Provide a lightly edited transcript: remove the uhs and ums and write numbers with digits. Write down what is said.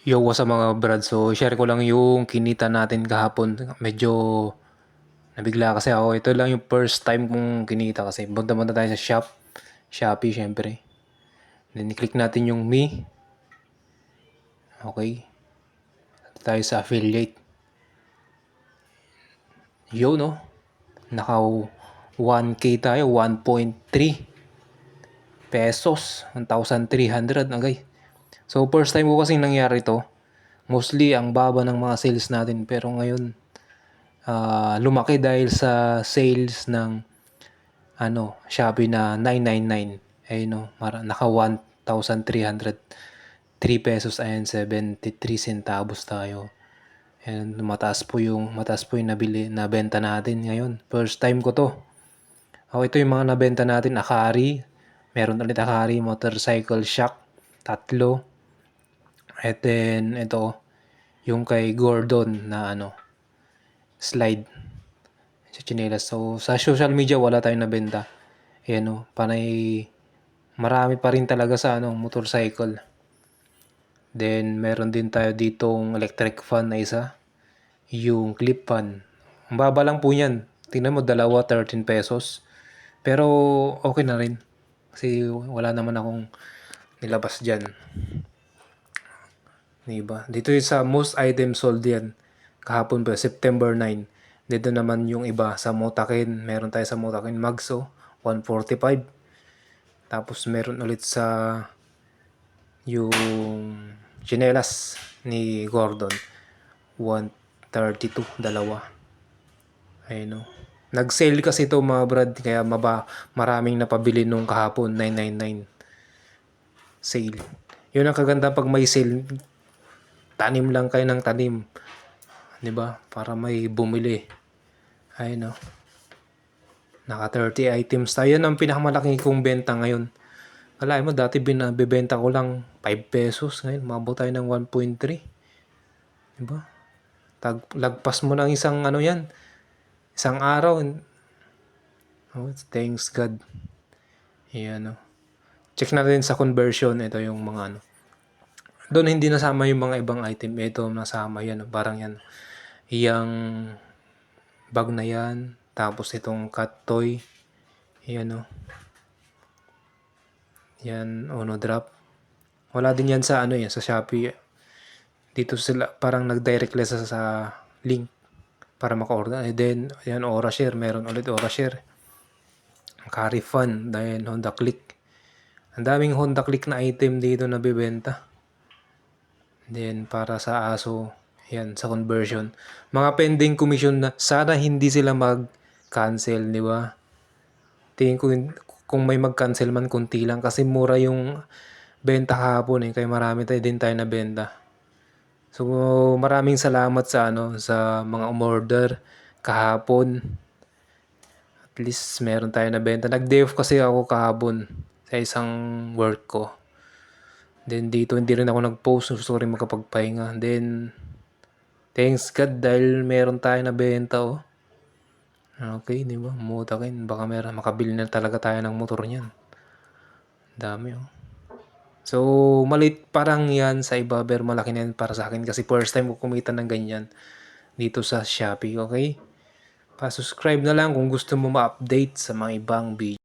Yo, what's up mga brad? So, share ko lang yung kinita natin kahapon. Medyo nabigla kasi ako. Ito lang yung first time kong kinita kasi. Punta tayo sa Shopee, syempre. Then, click natin yung me. Okay. Ito tayo sa affiliate. Yo, no? Naka 1K tayo. 1.3 pesos. 1,300 agay. So, first time ko kasi nangyari to. Mostly, ang baba ng mga sales natin. Pero ngayon, lumaki dahil sa sales ng Shopee na 999. Ayun no, naka 1,303 pesos and 73 centavos tayo. And mataas po yung nabenta natin ngayon. First time ko to. Ito yung mga nabenta natin, Akari. Meron ulit Akari, Motorcycle Shock, tatlo. And then ito, yung kay Gordon na slide sa chinelas. So sa social media wala tayong nabenta. Ayan o, panay marami pa rin talaga sa motorcycle. Then meron din tayo ditong electric fan na isa, yung clip fan. Ang baba lang po niyan. Tingnan mo, dalawa 13 pesos. Pero okay na rin. Kasi wala naman akong nilabas diyan. Diba? Dito yung sa most item sold yan. Kahapon pa, September 9. Dito naman yung iba sa Motakin. Meron tayo sa Motakin Magso, 145. Tapos meron ulit sa yung chinelas ni Gordon, 132, dalawa. Ayun o. Nag-sale kasi ito mga brad, kaya maraming napabili nung kahapon, 999 sale. Yun ang kaganda pag may sale, tanim lang kayo ng tanim, 'di ba? Para may bumili. Ayun o. Naka 30 items tayo. Yan ang pinakamalaking kong benta ngayon. Kalahin mo, dati binibenta ko lang 5 pesos. Ngayon, mabot tayo ng 1.3. Diba? Lagpas mo ng isang yan. Isang araw. Oh, thanks God. Ayan, check natin sa conversion. Ito yung mga Doon hindi nasama yung mga ibang item. Ito nasama yan. Parang yan. Yang bag na yan. Tapos itong cat toy. Ayan Yan, drop. Wala din yan sa yan sa Shopee. Dito sila parang nag-direct sa link para maka-order. And then, yan, Aura Share. Meron ulit Aura Share. Carry Fun. Dahil Honda Click. Ang daming Honda Click na item dito na bibenta. Then, para sa ASO, yan, sa conversion. Mga pending commission na, sana hindi sila mag-cancel, di ba? Tingin ko, kung may mag-cancel man, kunti lang. Kasi mura yung benta kahapon kaya marami din tayo na benta. So, maraming salamat sa mga umorder kahapon. At least meron tayo na benta. Nag-day off kasi ako kahapon sa isang work ko. Then dito hindi rin ako nag-post. Gusto ko rin makapagpahinga. Then, thanks God dahil meron tayo na benta Okay, di ba? Mutakin. Baka makabili na talaga tayo ng motor niyan. Dami So, malit parang yan sa iba, pero malaki na yan para sa akin kasi first time ko kumita ng ganyan dito sa Shopee, okay? Pa-subscribe na lang kung gusto mo ma-update sa mga ibang video.